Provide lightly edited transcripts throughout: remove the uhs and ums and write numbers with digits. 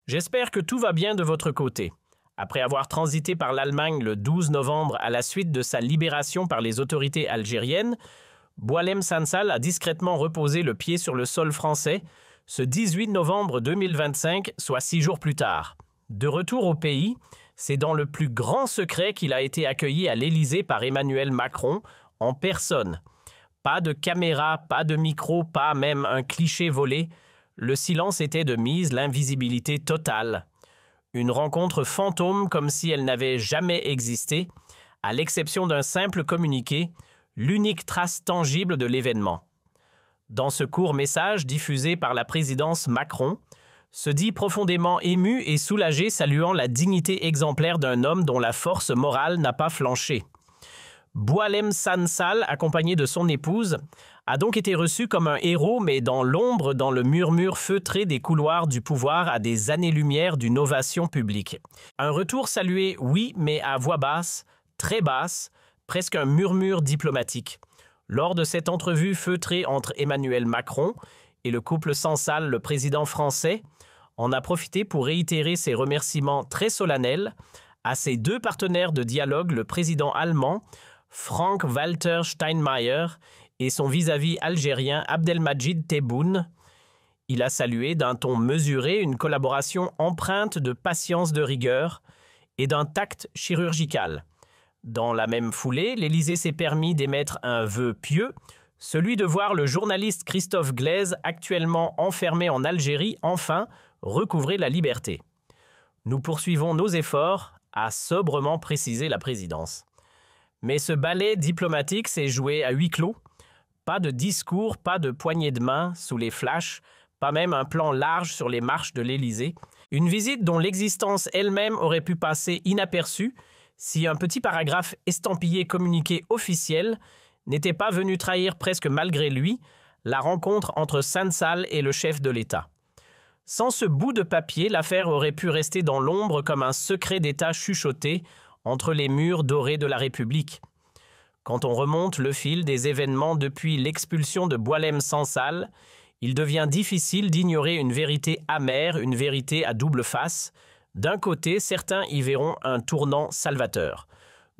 J'espère que tout va bien de votre côté. Après avoir transité par l'Allemagne le 12 novembre à la suite de sa libération par les autorités algériennes, Boualem Sansal a discrètement reposé le pied sur le sol français ce 18 novembre 2025, soit 6 jours plus tard. De retour au pays, c'est dans le plus grand secret qu'il a été accueilli à l'Élysée par Emmanuel Macron, en personne. Pas de caméra, pas de micro, pas même un cliché volé. Le silence était de mise, l'invisibilité totale. Une rencontre fantôme comme si elle n'avait jamais existé, à l'exception d'un simple communiqué, l'unique trace tangible de l'événement. Dans ce court message diffusé par la présidence Macron, se dit profondément ému et soulagé, saluant la dignité exemplaire d'un homme dont la force morale n'a pas flanché. Boualem Sansal, accompagné de son épouse, a donc été reçu comme un héros, mais dans l'ombre, dans le murmure feutré des couloirs du pouvoir à des années-lumière d'une ovation publique. Un retour salué, oui, mais à voix basse, très basse, presque un murmure diplomatique. Lors de cette entrevue feutrée entre Emmanuel Macron et le couple Sansal, le président français, en a profité pour réitérer ses remerciements très solennels à ses deux partenaires de dialogue, le président allemand, Frank-Walter Steinmeier, et son vis-à-vis algérien Abdelmadjid Tebboune. Il a salué d'un ton mesuré une collaboration empreinte de patience de rigueur et d'un tact chirurgical. Dans la même foulée, l'Élysée s'est permis d'émettre un vœu pieux, celui de voir le journaliste Christophe Glaise, actuellement enfermé en Algérie, enfin recouvrer la liberté. Nous poursuivons nos efforts, a sobrement précisé la présidence. Mais ce ballet diplomatique s'est joué à huis clos. Pas de discours, pas de poignée de main sous les flashs, pas même un plan large sur les marches de l'Élysée. Une visite dont l'existence elle-même aurait pu passer inaperçue si un petit paragraphe estampillé communiqué officiel n'était pas venu trahir presque malgré lui la rencontre entre Sansal et le chef de l'État. Sans ce bout de papier, l'affaire aurait pu rester dans l'ombre comme un secret d'État chuchoté entre les murs dorés de la République. Quand on remonte le fil des événements depuis l'expulsion de Boualem Sansal, il devient difficile d'ignorer une vérité amère, une vérité à double face. D'un côté, certains y verront un tournant salvateur.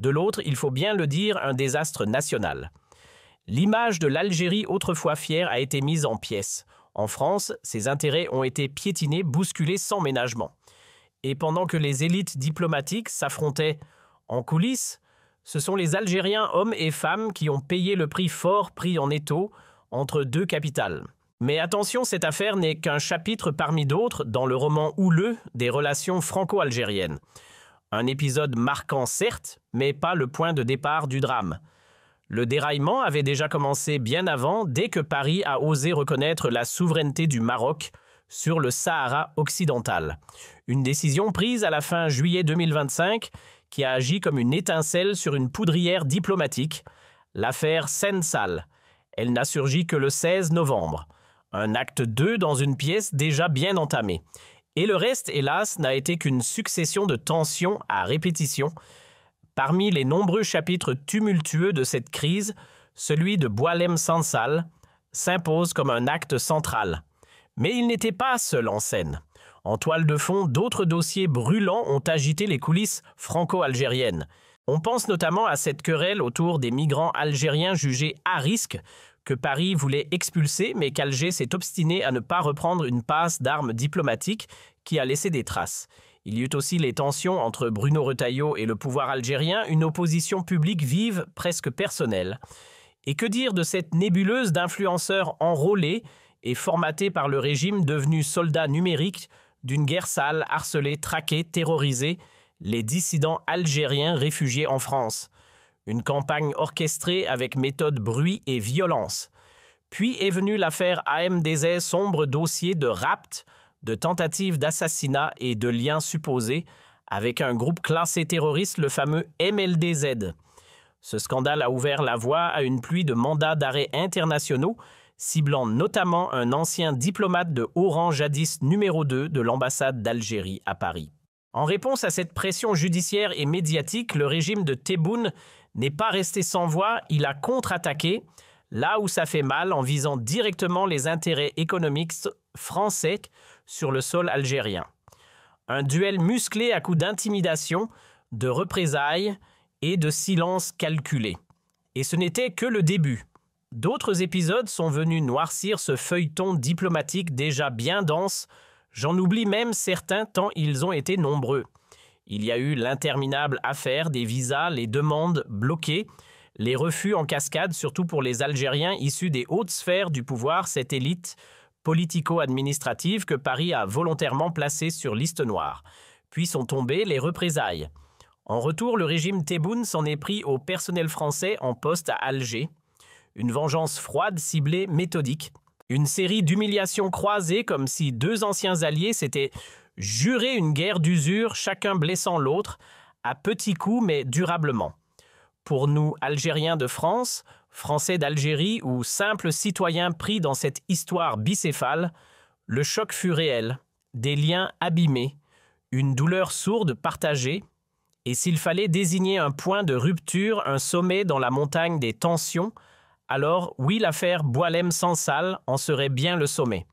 De l'autre, il faut bien le dire, un désastre national. L'image de l'Algérie autrefois fière a été mise en pièces. En France, ses intérêts ont été piétinés, bousculés sans ménagement. Et pendant que les élites diplomatiques s'affrontaient en coulisses, ce sont les Algériens, hommes et femmes, qui ont payé le prix fort pris en étau entre deux capitales. Mais attention, cette affaire n'est qu'un chapitre parmi d'autres dans le roman houleux des relations franco-algériennes. Un épisode marquant certes, mais pas le point de départ du drame. Le déraillement avait déjà commencé bien avant, dès que Paris a osé reconnaître la souveraineté du Maroc sur le Sahara occidental. Une décision prise à la fin juillet 2025 qui a agi comme une étincelle sur une poudrière diplomatique, l'affaire Sansal. Elle n'a surgi que le 16 novembre. Un acte 2 dans une pièce déjà bien entamée. Et le reste, hélas, n'a été qu'une succession de tensions à répétition. Parmi les nombreux chapitres tumultueux de cette crise, celui de Boualem Sansal s'impose comme un acte central. Mais il n'était pas seul en scène. En toile de fond, d'autres dossiers brûlants ont agité les coulisses franco-algériennes. On pense notamment à cette querelle autour des migrants algériens jugés à risque que Paris voulait expulser, mais qu'Alger s'est obstiné à ne pas reprendre une passe d'armes diplomatiques qui a laissé des traces. Il y eut aussi les tensions entre Bruno Retailleau et le pouvoir algérien, une opposition publique vive, presque personnelle. Et que dire de cette nébuleuse d'influenceurs enrôlés et formatés par le régime devenu soldats numériques d'une guerre sale, harcelés, traqués, terrorisés, les dissidents algériens réfugiés en France. Une campagne orchestrée avec méthode bruit et violence. Puis est venue l'affaire AMDZ, sombre dossier de rapt, de tentatives d'assassinat et de liens supposés avec un groupe classé terroriste, le fameux MLDZ. Ce scandale a ouvert la voie à une pluie de mandats d'arrêt internationaux, ciblant notamment un ancien diplomate de haut rang jadis numéro 2 de l'ambassade d'Algérie à Paris. En réponse à cette pression judiciaire et médiatique, le régime de Tebboune n'est pas resté sans voix, il a contre-attaqué, là où ça fait mal, en visant directement les intérêts économiques français sur le sol algérien. Un duel musclé à coups d'intimidation, de représailles et de silence calculé. Et ce n'était que le début. D'autres épisodes sont venus noircir ce feuilleton diplomatique déjà bien dense. J'en oublie même certains tant ils ont été nombreux. Il y a eu l'interminable affaire des visas, les demandes bloquées, les refus en cascade, surtout pour les Algériens issus des hautes sphères du pouvoir, cette élite politico-administrative que Paris a volontairement placée sur liste noire. Puis sont tombées les représailles. En retour, le régime Tebboune s'en est pris au personnel français en poste à Alger. Une vengeance froide, ciblée, méthodique. Une série d'humiliations croisées comme si deux anciens alliés s'étaient juré une guerre d'usure, chacun blessant l'autre, à petits coups mais durablement. Pour nous, Algériens de France, Français d'Algérie ou simples citoyens pris dans cette histoire bicéphale, le choc fut réel, des liens abîmés, une douleur sourde partagée, et s'il fallait désigner un point de rupture, un sommet dans la montagne des tensions, alors oui, l'affaire Boualem-Sansal en serait bien le sommet.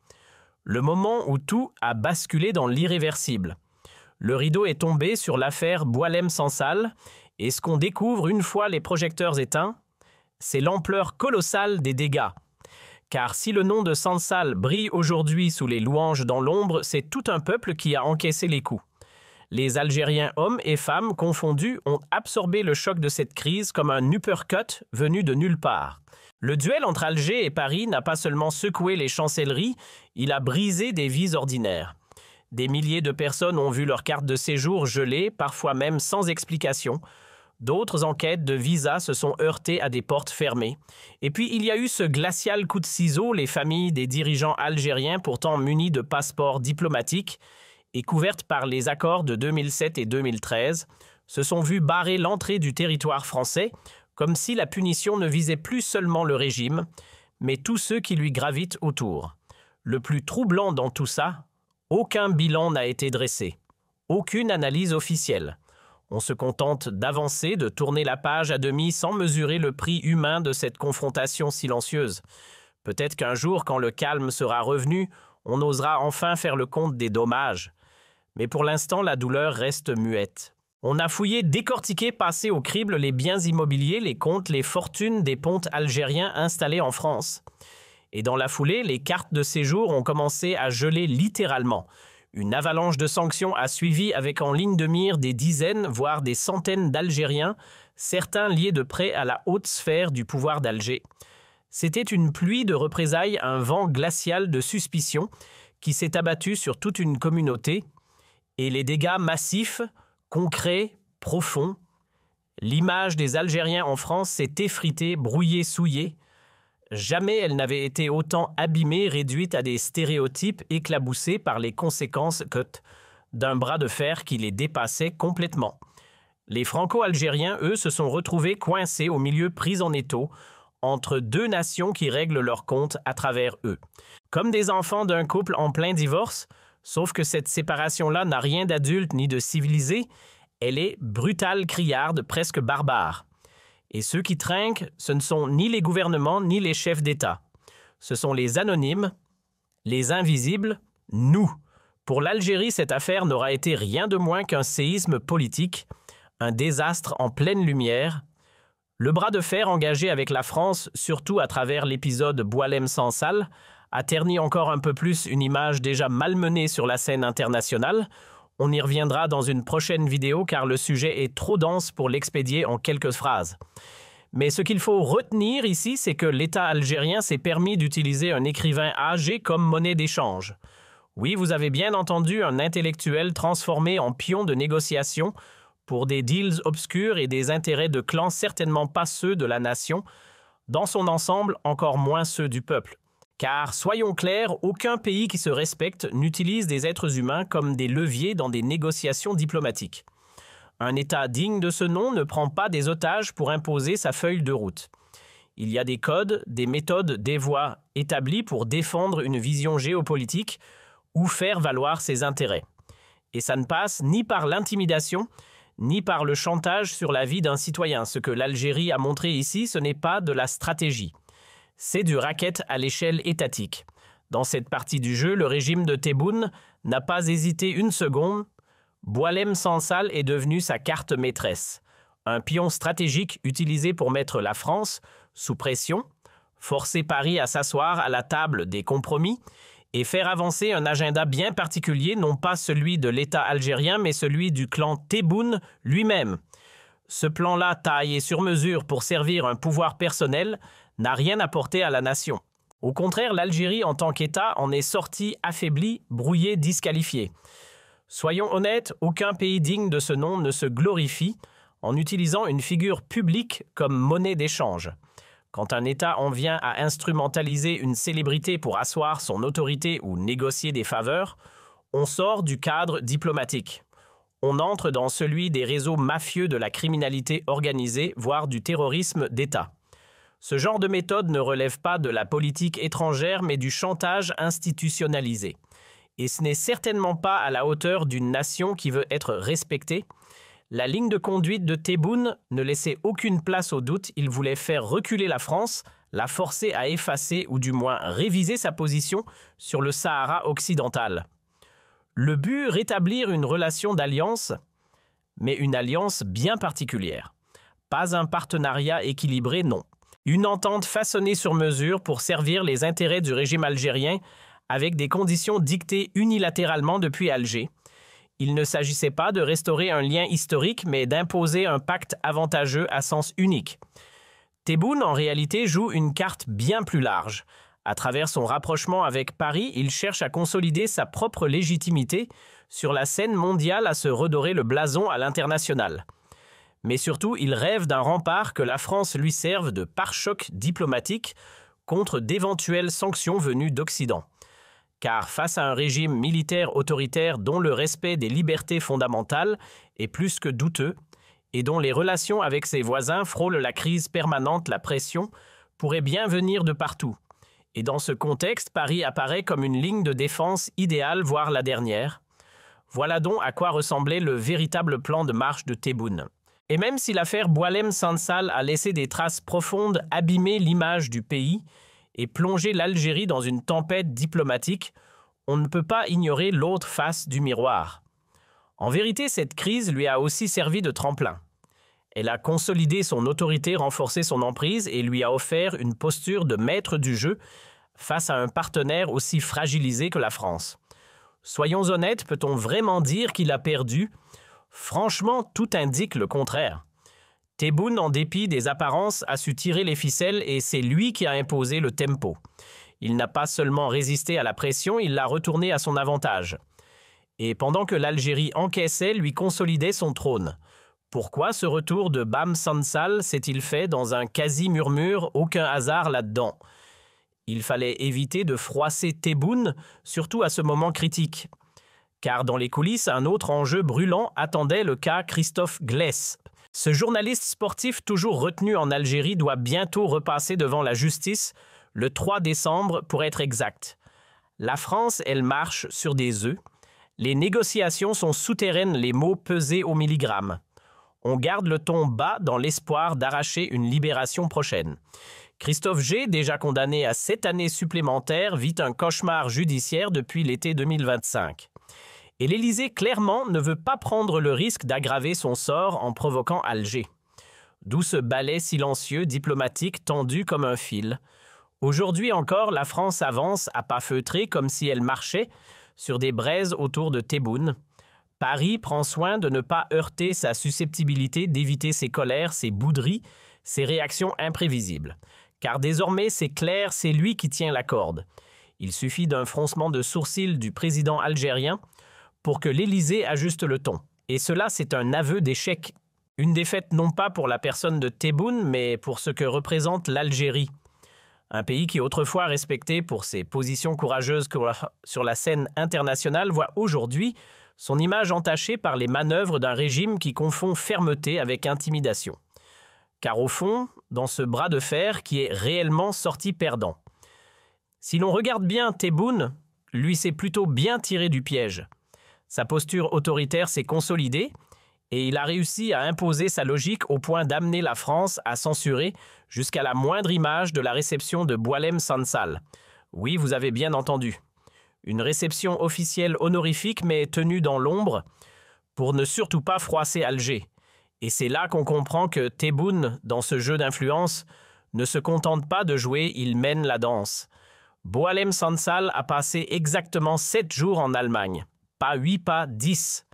Le moment où tout a basculé dans l'irréversible. Le rideau est tombé sur l'affaire Boualem-Sansal et ce qu'on découvre une fois les projecteurs éteints, c'est l'ampleur colossale des dégâts. Car si le nom de Sansal brille aujourd'hui sous les louanges dans l'ombre, c'est tout un peuple qui a encaissé les coups. Les Algériens hommes et femmes confondus ont absorbé le choc de cette crise comme un uppercut venu de nulle part. Le duel entre Alger et Paris n'a pas seulement secoué les chancelleries, il a brisé des vies ordinaires. Des milliers de personnes ont vu leur carte de séjour gelée, parfois même sans explication. D'autres enquêtes de visa se sont heurtées à des portes fermées. Et puis il y a eu ce glacial coup de ciseau, les familles des dirigeants algériens pourtant munis de passeports diplomatiques et couvertes par les accords de 2007 et 2013, se sont vues barrer l'entrée du territoire français, comme si la punition ne visait plus seulement le régime, mais tous ceux qui lui gravitent autour. Le plus troublant dans tout ça, aucun bilan n'a été dressé, aucune analyse officielle. On se contente d'avancer, de tourner la page à demi sans mesurer le prix humain de cette confrontation silencieuse. Peut-être qu'un jour, quand le calme sera revenu, on osera enfin faire le compte des dommages. Mais pour l'instant, la douleur reste muette. On a fouillé, décortiqué, passé au crible les biens immobiliers, les comptes, les fortunes des pontes algériens installés en France. Et dans la foulée, les cartes de séjour ont commencé à geler littéralement. Une avalanche de sanctions a suivi avec en ligne de mire des dizaines, voire des centaines d'Algériens, certains liés de près à la haute sphère du pouvoir d'Alger. C'était une pluie de représailles, un vent glacial de suspicion qui s'est abattu sur toute une communauté, et les dégâts massifs, concrets, profonds. L'image des Algériens en France s'est effritée, brouillée, souillée. Jamais elle n'avait été autant abîmée, réduite à des stéréotypes éclaboussés par les conséquences d'un bras de fer qui les dépassait complètement. Les Franco-Algériens, eux, se sont retrouvés coincés au milieu pris en étau, entre deux nations qui règlent leurs comptes à travers eux. Comme des enfants d'un couple en plein divorce, sauf que cette séparation-là n'a rien d'adulte ni de civilisé, elle est brutale, criarde, presque barbare. Et ceux qui trinquent, ce ne sont ni les gouvernements ni les chefs d'État. Ce sont les anonymes, les invisibles, nous. Pour l'Algérie, cette affaire n'aura été rien de moins qu'un séisme politique, un désastre en pleine lumière. Le bras de fer engagé avec la France, surtout à travers l'épisode Boualem-Sansal, a terni encore un peu plus une image déjà malmenée sur la scène internationale. On y reviendra dans une prochaine vidéo car le sujet est trop dense pour l'expédier en quelques phrases. Mais ce qu'il faut retenir ici, c'est que l'État algérien s'est permis d'utiliser un écrivain âgé comme monnaie d'échange. Oui, vous avez bien entendu, un intellectuel transformé en pion de négociation pour des deals obscurs et des intérêts de clans certainement pas ceux de la nation, dans son ensemble encore moins ceux du peuple. Car, soyons clairs, aucun pays qui se respecte n'utilise des êtres humains comme des leviers dans des négociations diplomatiques. Un État digne de ce nom ne prend pas des otages pour imposer sa feuille de route. Il y a des codes, des méthodes, des voies établies pour défendre une vision géopolitique ou faire valoir ses intérêts. Et ça ne passe ni par l'intimidation, ni par le chantage sur la vie d'un citoyen. Ce que l'Algérie a montré ici, ce n'est pas de la stratégie. C'est du racket à l'échelle étatique. Dans cette partie du jeu, le régime de Tebboune n'a pas hésité une seconde. Boualem Sansal est devenu sa carte maîtresse, un pion stratégique utilisé pour mettre la France sous pression, forcer Paris à s'asseoir à la table des compromis et faire avancer un agenda bien particulier, non pas celui de l'État algérien, mais celui du clan Tebboune lui-même. Ce plan-là, taillé sur mesure pour servir un pouvoir personnel, n'a rien apporté à la nation. Au contraire, l'Algérie en tant qu'État en est sortie affaiblie, brouillée, disqualifiée. Soyons honnêtes, aucun pays digne de ce nom ne se glorifie en utilisant une figure publique comme monnaie d'échange. Quand un État en vient à instrumentaliser une célébrité pour asseoir son autorité ou négocier des faveurs, on sort du cadre diplomatique. On entre dans celui des réseaux mafieux de la criminalité organisée, voire du terrorisme d'État. Ce genre de méthode ne relève pas de la politique étrangère, mais du chantage institutionnalisé. Et ce n'est certainement pas à la hauteur d'une nation qui veut être respectée. La ligne de conduite de Tebboune ne laissait aucune place au doute. Il voulait faire reculer la France, la forcer à effacer ou du moins réviser sa position sur le Sahara occidental. Le but, rétablir une relation d'alliance, mais une alliance bien particulière. Pas un partenariat équilibré, non. Une entente façonnée sur mesure pour servir les intérêts du régime algérien avec des conditions dictées unilatéralement depuis Alger. Il ne s'agissait pas de restaurer un lien historique, mais d'imposer un pacte avantageux à sens unique. Tebboune, en réalité, joue une carte bien plus large. À travers son rapprochement avec Paris, il cherche à consolider sa propre légitimité sur la scène mondiale, à se redorer le blason à l'international. Mais surtout, il rêve d'un rempart que la France lui serve de pare-choc diplomatique contre d'éventuelles sanctions venues d'Occident. Car face à un régime militaire autoritaire dont le respect des libertés fondamentales est plus que douteux et dont les relations avec ses voisins frôlent la crise permanente, la pression pourrait bien venir de partout. Et dans ce contexte, Paris apparaît comme une ligne de défense idéale, voire la dernière. Voilà donc à quoi ressemblait le véritable plan de marche de Tebboune. Et même si l'affaire Boualem Sansal a laissé des traces profondes, abîmé l'image du pays et plongé l'Algérie dans une tempête diplomatique, on ne peut pas ignorer l'autre face du miroir. En vérité, cette crise lui a aussi servi de tremplin. Elle a consolidé son autorité, renforcé son emprise et lui a offert une posture de maître du jeu face à un partenaire aussi fragilisé que la France. Soyons honnêtes, peut-on vraiment dire qu'il a perdu ? Franchement, tout indique le contraire. Tebboune, en dépit des apparences, a su tirer les ficelles et c'est lui qui a imposé le tempo. Il n'a pas seulement résisté à la pression, il l'a retourné à son avantage. Et pendant que l'Algérie encaissait, lui consolidait son trône. Pourquoi ce retour de Bam Sansal s'est-il fait dans un quasi-murmure, aucun hasard là-dedans? Il fallait éviter de froisser Tebboune, surtout à ce moment critique. Car dans les coulisses, un autre enjeu brûlant attendait le cas Christophe Glaisse. Ce journaliste sportif toujours retenu en Algérie doit bientôt repasser devant la justice, le 3 décembre pour être exact. La France, elle marche sur des œufs. Les négociations sont souterraines, les mots pesés au milligramme. On garde le ton bas dans l'espoir d'arracher une libération prochaine. Christophe G, déjà condamné à 7 années supplémentaires, vit un cauchemar judiciaire depuis l'été 2025. Et l'Élysée, clairement, ne veut pas prendre le risque d'aggraver son sort en provoquant Alger. D'où ce balai silencieux, diplomatique, tendu comme un fil. Aujourd'hui encore, la France avance à pas feutrés comme si elle marchait sur des braises autour de Tebboune. Paris prend soin de ne pas heurter sa susceptibilité, d'éviter ses colères, ses bouderies, ses réactions imprévisibles. Car désormais, c'est clair, c'est lui qui tient la corde. Il suffit d'un froncement de sourcils du président algérien pour que l'Élysée ajuste le ton. Et cela, c'est un aveu d'échec. Une défaite non pas pour la personne de Tebboune, mais pour ce que représente l'Algérie. Un pays qui, autrefois respecté pour ses positions courageuses sur la scène internationale, voit aujourd'hui son image entachée par les manœuvres d'un régime qui confond fermeté avec intimidation. Car au fond, dans ce bras de fer qui est réellement sorti perdant. Si l'on regarde bien Tebboune, lui s'est plutôt bien tiré du piège. Sa posture autoritaire s'est consolidée et il a réussi à imposer sa logique au point d'amener la France à censurer jusqu'à la moindre image de la réception de Boualem Sansal. Oui, vous avez bien entendu. Une réception officielle honorifique mais tenue dans l'ombre pour ne surtout pas froisser Alger. Et c'est là qu'on comprend que Tebboune, dans ce jeu d'influence, ne se contente pas de jouer, il mène la danse. Boualem Sansal a passé exactement 7 jours en Allemagne. Pas 8, pas 10.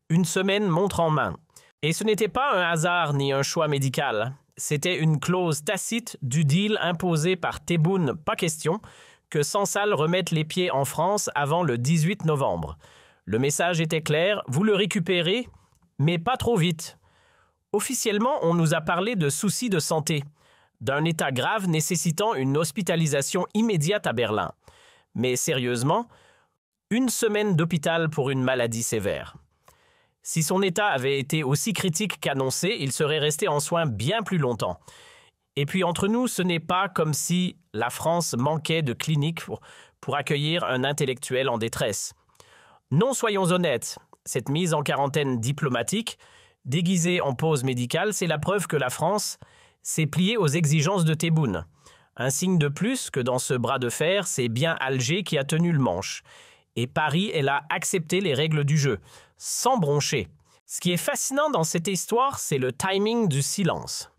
Une semaine montre en main. Et ce n'était pas un hasard ni un choix médical. C'était une clause tacite du deal imposé par Tebboune, pas question, que Sansal remette les pieds en France avant le 18 novembre. Le message était clair, vous le récupérez, mais pas trop vite. Officiellement, on nous a parlé de soucis de santé, d'un état grave nécessitant une hospitalisation immédiate à Berlin. Mais sérieusement, une semaine d'hôpital pour une maladie sévère. Si son état avait été aussi critique qu'annoncé, il serait resté en soins bien plus longtemps. Et puis entre nous, ce n'est pas comme si la France manquait de cliniques pour accueillir un intellectuel en détresse. Non, soyons honnêtes, cette mise en quarantaine diplomatique, déguisée en pause médicale, c'est la preuve que la France s'est pliée aux exigences de Tebboune. Un signe de plus que dans ce bras de fer, c'est bien Alger qui a tenu le manche. Et Paris, elle a accepté les règles du jeu, sans broncher. Ce qui est fascinant dans cette histoire, c'est le timing du silence.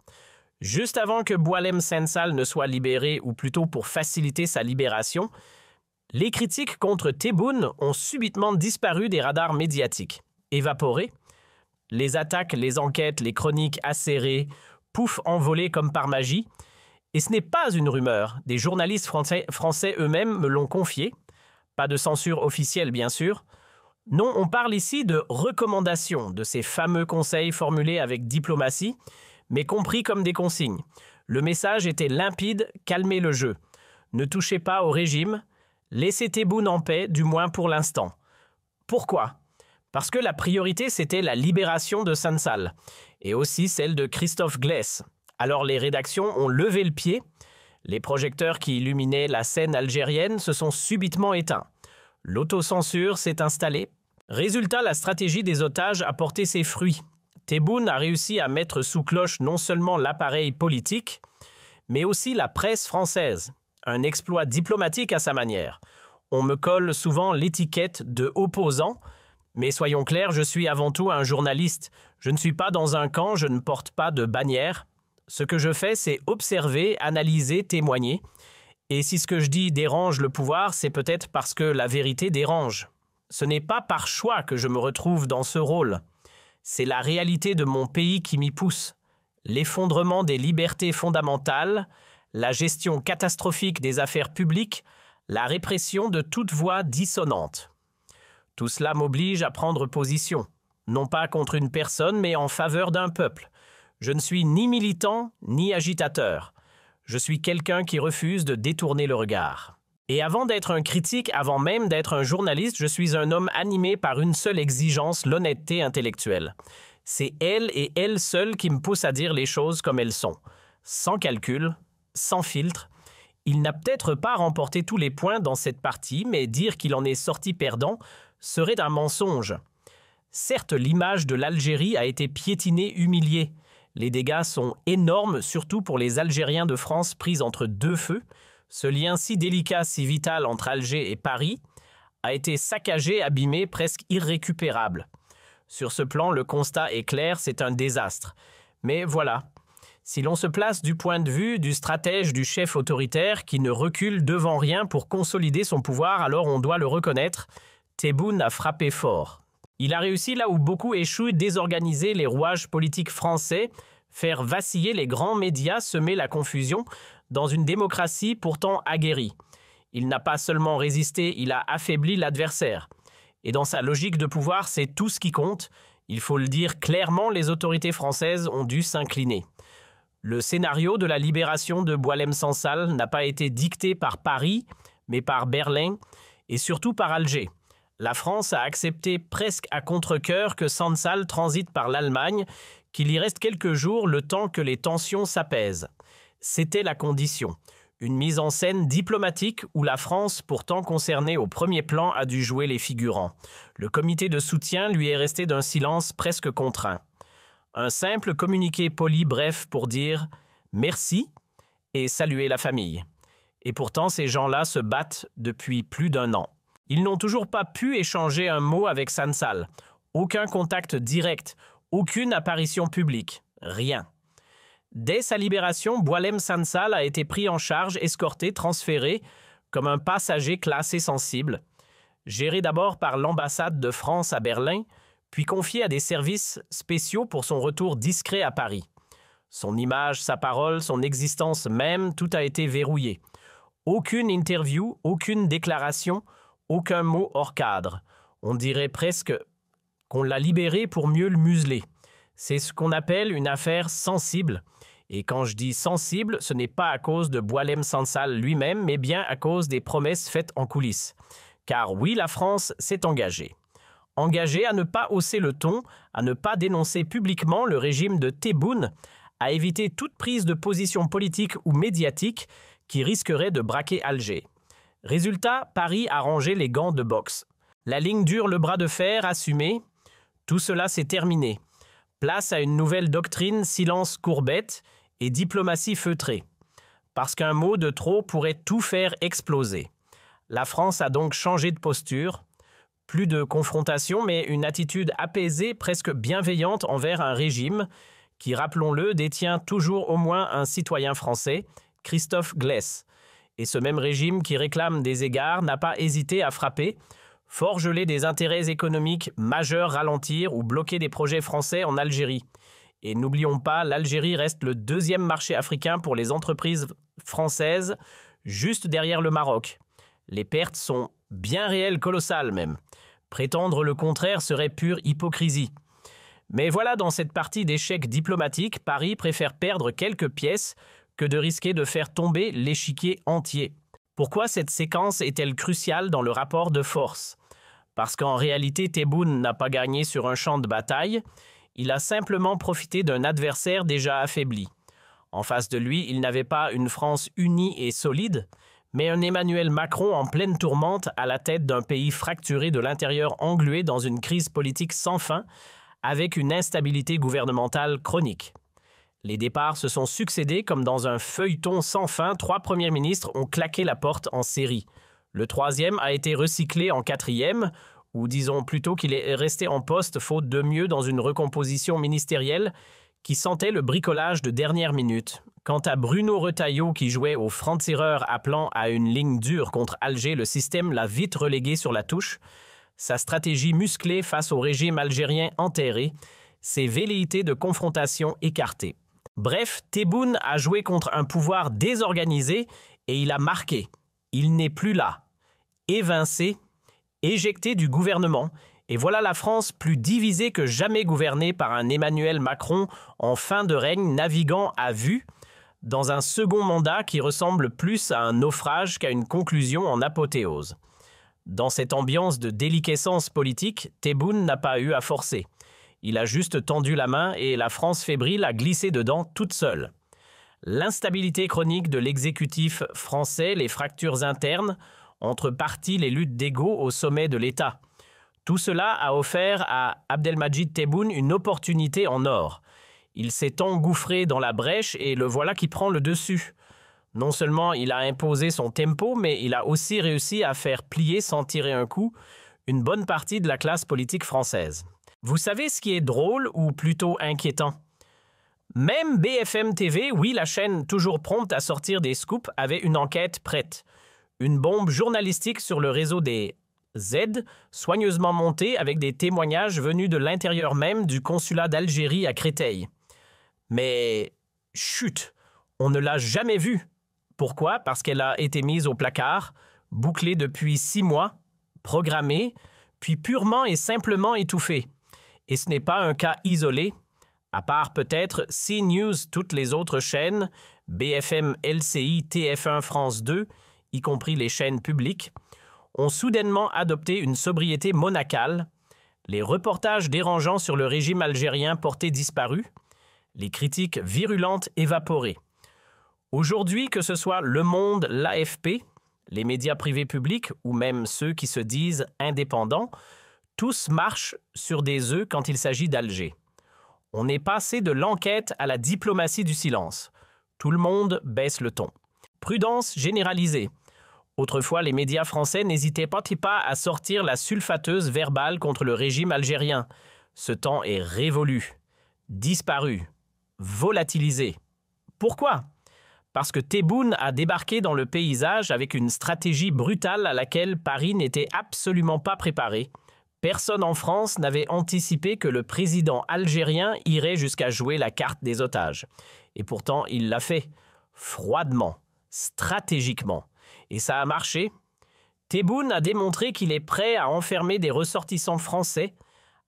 Juste avant que Boualem Sansal ne soit libéré, ou plutôt pour faciliter sa libération, les critiques contre Tebboune ont subitement disparu des radars médiatiques. Évaporés, les attaques, les enquêtes, les chroniques acérées, pouf, envolées comme par magie. Et ce n'est pas une rumeur, des journalistes français eux-mêmes me l'ont confié. Pas de censure officielle, bien sûr. Non, on parle ici de recommandations, de ces fameux conseils formulés avec diplomatie, mais compris comme des consignes. Le message était limpide, calmez le jeu. Ne touchez pas au régime, laissez Tebboune en paix, du moins pour l'instant. Pourquoi ? Parce que la priorité, c'était la libération de Sansal, et aussi celle de Christophe Glaisse. Alors les rédactions ont levé le pied. Les projecteurs qui illuminaient la scène algérienne se sont subitement éteints. L'autocensure s'est installée. Résultat, la stratégie des otages a porté ses fruits. Tebboune a réussi à mettre sous cloche non seulement l'appareil politique, mais aussi la presse française. Un exploit diplomatique à sa manière. On me colle souvent l'étiquette de opposant, mais soyons clairs, je suis avant tout un journaliste. Je ne suis pas dans un camp, je ne porte pas de bannière. Ce que je fais, c'est observer, analyser, témoigner. Et si ce que je dis dérange le pouvoir, c'est peut-être parce que la vérité dérange. Ce n'est pas par choix que je me retrouve dans ce rôle. C'est la réalité de mon pays qui m'y pousse. L'effondrement des libertés fondamentales, la gestion catastrophique des affaires publiques, la répression de toute voix dissonante. Tout cela m'oblige à prendre position, non pas contre une personne, mais en faveur d'un peuple. Je ne suis ni militant, ni agitateur. Je suis quelqu'un qui refuse de détourner le regard. Et avant d'être un critique, avant même d'être un journaliste, je suis un homme animé par une seule exigence, l'honnêteté intellectuelle. C'est elle et elle seule qui me pousse à dire les choses comme elles sont. Sans calcul, sans filtre. Il n'a peut-être pas remporté tous les points dans cette partie, mais dire qu'il en est sorti perdant serait un mensonge. Certes, l'image de l'Algérie a été piétinée, humiliée. Les dégâts sont énormes, surtout pour les Algériens de France pris entre deux feux. Ce lien si délicat, si vital entre Alger et Paris a été saccagé, abîmé, presque irrécupérable. Sur ce plan, le constat est clair, c'est un désastre. Mais voilà, si l'on se place du point de vue du stratège, du chef autoritaire qui ne recule devant rien pour consolider son pouvoir, alors on doit le reconnaître, Tebboune a frappé fort. Il a réussi là où beaucoup échouent, désorganiser les rouages politiques français, faire vaciller les grands médias, semer la confusion dans une démocratie pourtant aguerrie. Il n'a pas seulement résisté, il a affaibli l'adversaire. Et dans sa logique de pouvoir, c'est tout ce qui compte. Il faut le dire clairement, les autorités françaises ont dû s'incliner. Le scénario de la libération de Boualem Sansal n'a pas été dicté par Paris, mais par Berlin et surtout par Alger. La France a accepté presque à contre-cœur que Sansal transite par l'Allemagne, qu'il y reste quelques jours le temps que les tensions s'apaisent. C'était la condition. Une mise en scène diplomatique où la France, pourtant concernée au premier plan, a dû jouer les figurants. Le comité de soutien lui est resté d'un silence presque contraint. Un simple communiqué poli bref pour dire « merci » et saluer la famille. Et pourtant, ces gens-là se battent depuis plus d'1 an. Ils n'ont toujours pas pu échanger un mot avec Sansal. Aucun contact direct, aucune apparition publique, rien. Dès sa libération, Boualem Sansal a été pris en charge, escorté, transféré comme un passager classé sensible, géré d'abord par l'ambassade de France à Berlin, puis confié à des services spéciaux pour son retour discret à Paris. Son image, sa parole, son existence même, tout a été verrouillé. Aucune interview, aucune déclaration, aucun mot hors cadre. On dirait presque qu'on l'a libéré pour mieux le museler. C'est ce qu'on appelle une affaire sensible. Et quand je dis sensible, ce n'est pas à cause de Boualem Sansal lui-même, mais bien à cause des promesses faites en coulisses. Car oui, la France s'est engagée. Engagée à ne pas hausser le ton, à ne pas dénoncer publiquement le régime de Tebboune, à éviter toute prise de position politique ou médiatique qui risquerait de braquer Alger. Résultat, Paris a rangé les gants de boxe. La ligne dure, le bras de fer assumé. Tout cela s'est terminé. Place à une nouvelle doctrine, silence courbette et diplomatie feutrée. Parce qu'un mot de trop pourrait tout faire exploser. La France a donc changé de posture. Plus de confrontation, mais une attitude apaisée, presque bienveillante envers un régime qui, rappelons-le, détient toujours au moins un citoyen français, Christophe Glaise. Et ce même régime qui réclame des égards n'a pas hésité à frapper, forgeler des intérêts économiques majeurs, ralentir ou bloquer des projets français en Algérie. Et n'oublions pas, l'Algérie reste le deuxième marché africain pour les entreprises françaises, juste derrière le Maroc. Les pertes sont bien réelles, colossales même. Prétendre le contraire serait pure hypocrisie. Mais voilà, dans cette partie d'échecs diplomatiques, Paris préfère perdre quelques pièces que de risquer de faire tomber l'échiquier entier. Pourquoi cette séquence est-elle cruciale dans le rapport de force? Parce qu'en réalité, Tebboune n'a pas gagné sur un champ de bataille, il a simplement profité d'un adversaire déjà affaibli. En face de lui, il n'avait pas une France unie et solide, mais un Emmanuel Macron en pleine tourmente à la tête d'un pays fracturé de l'intérieur, englué dans une crise politique sans fin, avec une instabilité gouvernementale chronique. Les départs se sont succédés comme dans un feuilleton sans fin. 3 premiers ministres ont claqué la porte en série. Le 3e a été recyclé en 4e, ou disons plutôt qu'il est resté en poste faute de mieux dans une recomposition ministérielle qui sentait le bricolage de dernière minute. Quant à Bruno Retailleau qui jouait au franc-tireur appelant à une ligne dure contre Alger, le système l'a vite relégué sur la touche. Sa stratégie musclée face au régime algérien enterré, ses velléités de confrontation écartées. Bref, Tebboune a joué contre un pouvoir désorganisé et il a marqué. Il n'est plus là. Évincé, éjecté du gouvernement, et voilà la France plus divisée que jamais gouvernée par un Emmanuel Macron en fin de règne naviguant à vue dans un second mandat qui ressemble plus à un naufrage qu'à une conclusion en apothéose. Dans cette ambiance de déliquescence politique, Tebboune n'a pas eu à forcer. Il a juste tendu la main et la France fébrile a glissé dedans toute seule. L'instabilité chronique de l'exécutif français, les fractures internes, entre partis, les luttes d'ego au sommet de l'État. Tout cela a offert à Abdelmadjid Tebboune une opportunité en or. Il s'est engouffré dans la brèche et le voilà qui prend le dessus. Non seulement il a imposé son tempo, mais il a aussi réussi à faire plier sans tirer un coup une bonne partie de la classe politique française. Vous savez ce qui est drôle ou plutôt inquiétant? Même BFM TV, oui, la chaîne toujours prompte à sortir des scoops, avait une enquête prête. Une bombe journalistique sur le réseau des Z, soigneusement montée avec des témoignages venus de l'intérieur même du consulat d'Algérie à Créteil. Mais chut, on ne l'a jamais vue. Pourquoi? Parce qu'elle a été mise au placard, bouclée depuis 6 mois, programmée, puis purement et simplement étouffée. Et ce n'est pas un cas isolé. À part peut-être CNews, toutes les autres chaînes, BFM, LCI, TF1, France 2, y compris les chaînes publiques, ont soudainement adopté une sobriété monacale, les reportages dérangeants sur le régime algérien porté disparu, les critiques virulentes évaporées. Aujourd'hui, que ce soit Le Monde, l'AFP, les médias privés publics ou même ceux qui se disent indépendants, tous marchent sur des œufs quand il s'agit d'Alger. On est passé de l'enquête à la diplomatie du silence. Tout le monde baisse le ton. Prudence généralisée. Autrefois, les médias français n'hésitaient pas à sortir la sulfateuse verbale contre le régime algérien. Ce temps est révolu, disparu, volatilisé. Pourquoi ? Parce que Tebboune a débarqué dans le paysage avec une stratégie brutale à laquelle Paris n'était absolument pas préparé. Personne en France n'avait anticipé que le président algérien irait jusqu'à jouer la carte des otages. Et pourtant, il l'a fait, froidement, stratégiquement. Et ça a marché. Tebboune a démontré qu'il est prêt à enfermer des ressortissants français,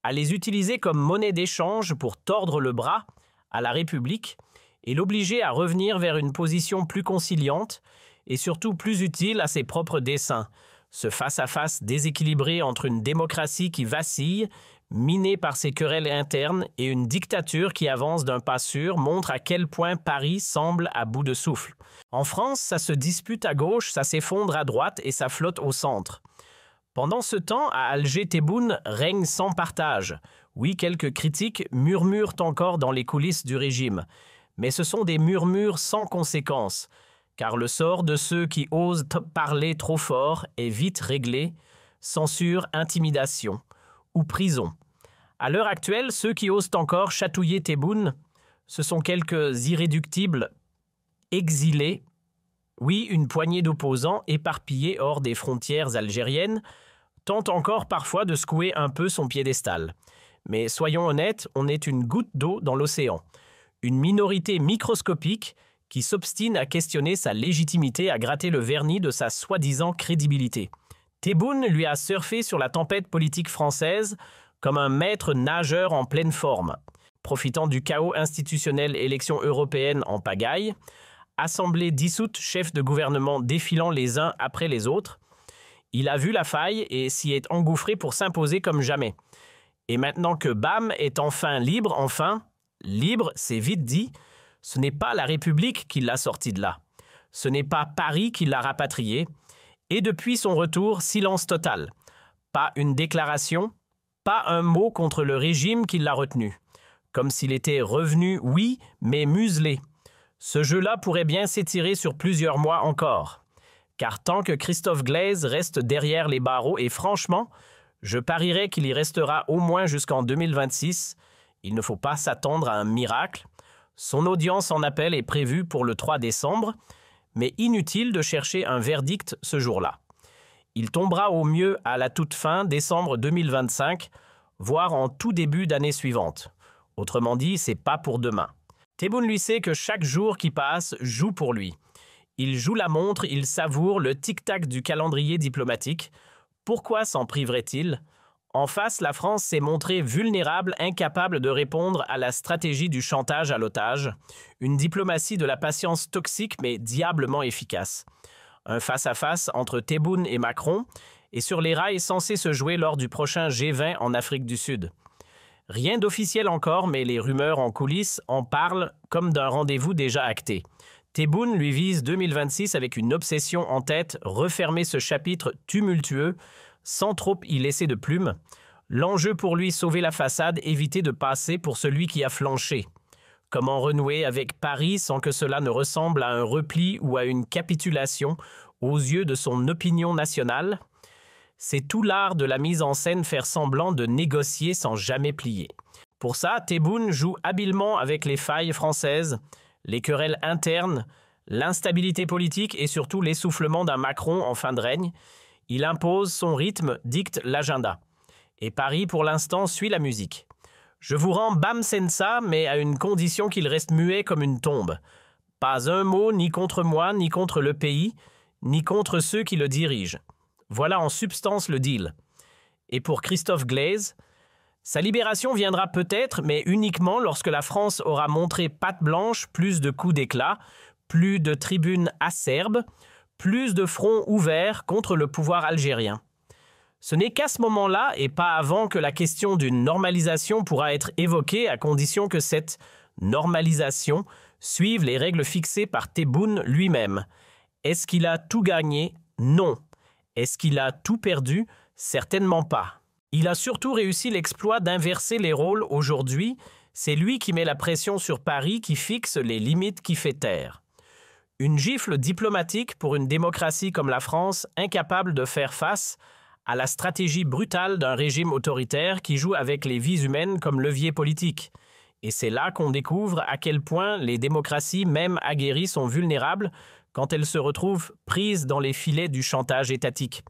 à les utiliser comme monnaie d'échange pour tordre le bras à la République et l'obliger à revenir vers une position plus conciliante et surtout plus utile à ses propres desseins. Ce face-à-face déséquilibré entre une démocratie qui vacille, minée par ses querelles internes, et une dictature qui avance d'un pas sûr montre à quel point Paris semble à bout de souffle. En France, ça se dispute à gauche, ça s'effondre à droite et ça flotte au centre. Pendant ce temps, à Alger, Tebboune règne sans partage. Oui, quelques critiques murmurent encore dans les coulisses du régime. Mais ce sont des murmures sans conséquence, car le sort de ceux qui osent parler trop fort est vite réglé, censure, intimidation ou prison. À l'heure actuelle, ceux qui osent encore chatouiller Tebboune, ce sont quelques irréductibles exilés, oui, une poignée d'opposants éparpillés hors des frontières algériennes, tentent encore parfois de secouer un peu son piédestal. Mais soyons honnêtes, on est une goutte d'eau dans l'océan. Une minorité microscopique qui s'obstine à questionner sa légitimité à gratter le vernis de sa soi-disant crédibilité. Tebboune lui a surfé sur la tempête politique française comme un maître nageur en pleine forme, profitant du chaos institutionnel élections européennes en pagaille, assemblée dissoute, chefs de gouvernement défilant les uns après les autres. Il a vu la faille et s'y est engouffré pour s'imposer comme jamais. Et maintenant que BAM est enfin, libre, c'est vite dit, ce n'est pas la République qui l'a sorti de là. Ce n'est pas Paris qui l'a rapatrié. Et depuis son retour, silence total. Pas une déclaration, pas un mot contre le régime qui l'a retenu. Comme s'il était revenu, oui, mais muselé. Ce jeu-là pourrait bien s'étirer sur plusieurs mois encore. Car tant que Christophe Glaise reste derrière les barreaux, et franchement, je parierais qu'il y restera au moins jusqu'en 2026, il ne faut pas s'attendre à un miracle. Son audience en appel est prévue pour le 3 décembre, mais inutile de chercher un verdict ce jour-là. Il tombera au mieux à la toute fin décembre 2025, voire en tout début d'année suivante. Autrement dit, c'est pas pour demain. Tebboune lui sait que chaque jour qui passe joue pour lui. Il joue la montre, il savoure le tic-tac du calendrier diplomatique. Pourquoi s'en priverait-il ? En face, la France s'est montrée vulnérable, incapable de répondre à la stratégie du chantage à l'otage, une diplomatie de la patience toxique mais diablement efficace. Un face-à-face entre Tebboune et Macron est sur les rails censé se jouer lors du prochain G20 en Afrique du Sud. Rien d'officiel encore, mais les rumeurs en coulisses en parlent comme d'un rendez-vous déjà acté. Tebboune lui vise 2026 avec une obsession en tête, refermer ce chapitre tumultueux, sans trop y laisser de plume. L'enjeu pour lui, sauver la façade, éviter de passer pour celui qui a flanché. Comment renouer avec Paris sans que cela ne ressemble à un repli ou à une capitulation aux yeux de son opinion nationale ? C'est tout l'art de la mise en scène faire semblant de négocier sans jamais plier. Pour ça, Tebboune joue habilement avec les failles françaises, les querelles internes, l'instabilité politique et surtout l'essoufflement d'un Macron en fin de règne. Il impose son rythme, dicte l'agenda. Et Paris, pour l'instant, suit la musique. Je vous rends Bam Sensa, mais à une condition qu'il reste muet comme une tombe. Pas un mot ni contre moi, ni contre le pays, ni contre ceux qui le dirigent. Voilà en substance le deal. Et pour Christophe Glaise, sa libération viendra peut-être, mais uniquement lorsque la France aura montré patte blanche, plus de coups d'éclat, plus de tribunes acerbes, plus de fronts ouverts contre le pouvoir algérien. Ce n'est qu'à ce moment-là, et pas avant, que la question d'une normalisation pourra être évoquée à condition que cette normalisation suive les règles fixées par Tebboune lui-même. Est-ce qu'il a tout gagné ? Non. Est-ce qu'il a tout perdu ? Certainement pas. Il a surtout réussi l'exploit d'inverser les rôles aujourd'hui. C'est lui qui met la pression sur Paris, qui fixe les limites, qui fait taire. Une gifle diplomatique pour une démocratie comme la France, incapable de faire face à la stratégie brutale d'un régime autoritaire qui joue avec les vies humaines comme levier politique. Et c'est là qu'on découvre à quel point les démocraties, même aguerries, sont vulnérables quand elles se retrouvent prises dans les filets du chantage étatique.